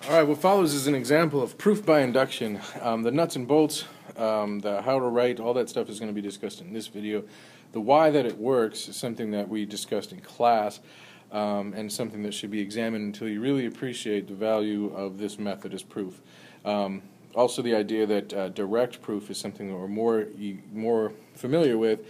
All right, what follows is an example of proof by induction. The nuts and bolts, the how to write, all that stuff is going to be discussed in this video. The why that it works is something that we discussed in class, and something that should be examined until you really appreciate the value of this method as proof. Also, the idea that direct proof is something that we're more familiar with.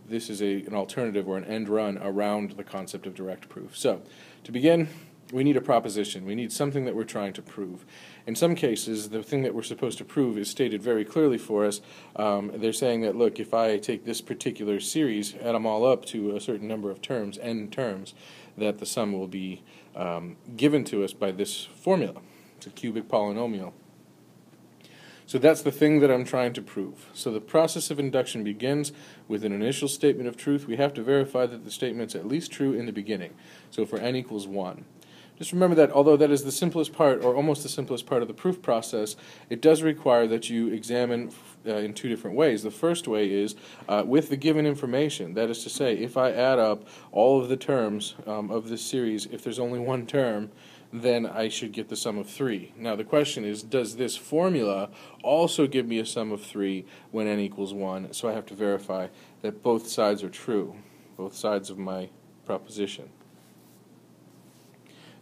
This is an alternative or an end run around the concept of direct proof. So, to begin, we need a proposition. We need something that we're trying to prove. In some cases, the thing that we're supposed to prove is stated very clearly for us. They're saying that, look, if I take this particular series, add them all up to a certain number of terms, n terms, that the sum will be given to us by this formula. It's a cubic polynomial. So that's the thing that I'm trying to prove. So the process of induction begins with an initial statement of truth. We have to verify that the statement's at least true in the beginning. So for n equals 1. Just remember that although that is the simplest part, or almost the simplest part of the proof process, it does require that you examine in two different ways. The first way is with the given information. That is to say, if I add up all of the terms of this series, if there's only one term, then I should get the sum of 3. Now the question is, does this formula also give me a sum of 3 when n equals 1? So I have to verify that both sides are true, both sides of my proposition.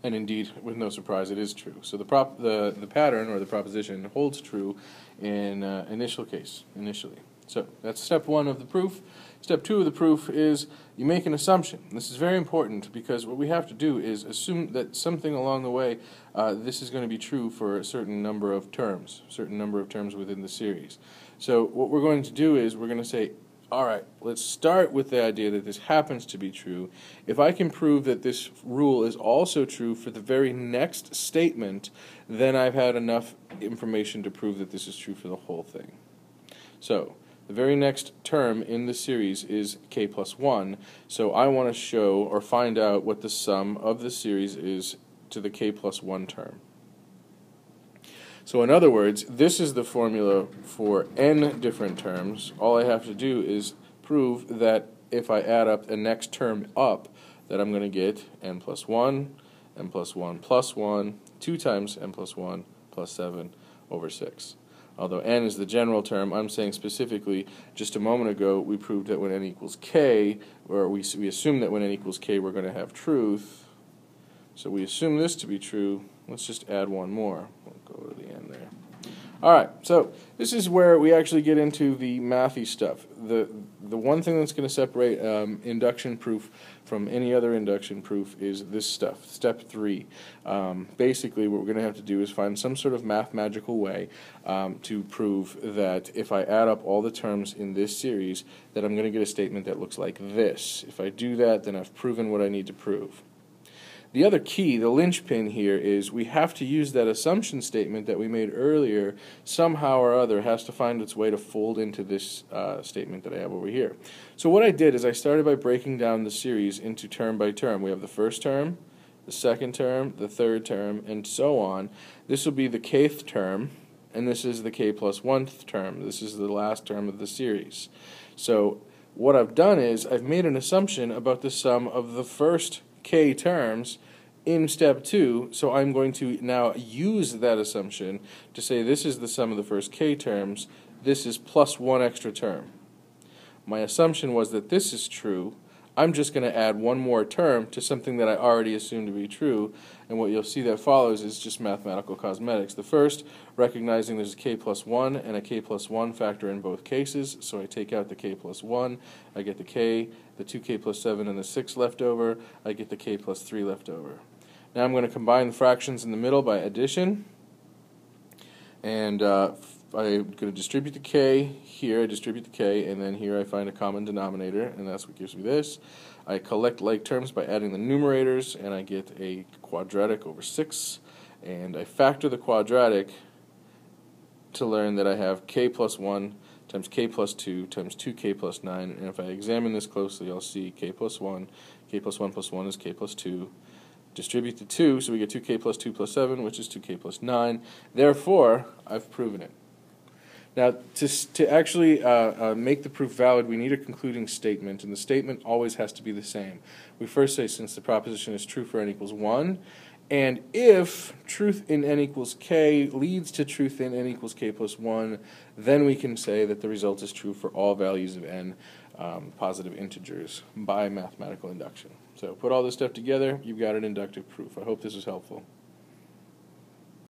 And indeed, with no surprise, it is true. So the pattern or the proposition holds true in initially. So that's step 1 of the proof. Step 2 of the proof is you make an assumption. This is very important because what we have to do is assume that something along the way, this is going to be true for a certain number of terms within the series. So what we're going to do is we're going to say, all right, let's start with the idea that this happens to be true. If I can prove that this rule is also true for the very next statement, then I've had enough information to prove that this is true for the whole thing. So the very next term in the series is k plus 1, so I want to show or find out what the sum of the series is to the k plus 1 term. So in other words, this is the formula for n different terms. All I have to do is prove that if I add up the next term up, that I'm going to get n plus 1, n plus 1 plus 1, 2 times n plus 1 plus 7 over 6. Although n is the general term, I'm saying specifically, just a moment ago, we proved that when n equals k, or we assume that when n equals k, we're going to have truth. So we assume this to be true. Let's just add one more. We'll go to the end there. Alright, so this is where we actually get into the mathy stuff. The one thing that's going to separate induction proof from any other induction proof is this stuff, step 3. Basically, what we're going to have to do is find some sort of mathematical way to prove that if I add up all the terms in this series, that I'm going to get a statement that looks like this. If I do that, then I've proven what I need to prove. The other key, the linchpin here, is we have to use that assumption statement that we made earlier. Somehow or other has to find its way to fold into this statement that I have over here. So what I did is I started by breaking down the series into term by term. We have the first term, the second term, the third term, and so on. This will be the kth term, and this is the k plus 1th term. This is the last term of the series. So what I've done is I've made an assumption about the sum of the first k terms in step 2, so I'm going to now use that assumption to say this is the sum of the first k terms, this is plus 1 extra term. My assumption was that this is true. I'm just going to add one more term to something that I already assumed to be true, and what you'll see that follows is just mathematical cosmetics. The first, recognizing there's a k plus 1 and a k plus 1 factor in both cases, so I take out the k plus 1, I get the k, the 2k plus 7 and the 6 left over, I get the k plus 3 left over. Now I'm going to combine the fractions in the middle by addition, and I'm going to distribute the k here, I distribute the k, and then here I find a common denominator, and that's what gives me this. I collect like terms by adding the numerators, and I get a quadratic over 6, and I factor the quadratic to learn that I have k plus 1 times k plus 2 times 2k plus 9, and if I examine this closely, I'll see k plus 1 plus 1 is k plus 2. Distribute the 2, so we get 2k plus 2 plus 7, which is 2k plus 9. Therefore, I've proven it. Now, to actually make the proof valid, we need a concluding statement, and the statement always has to be the same. We first say, since the proposition is true for n equals 1, And if truth in n equals k leads to truth in n equals k plus 1, then we can say that the result is true for all values of n positive integers by mathematical induction. So put all this stuff together, you've got an inductive proof. I hope this was helpful.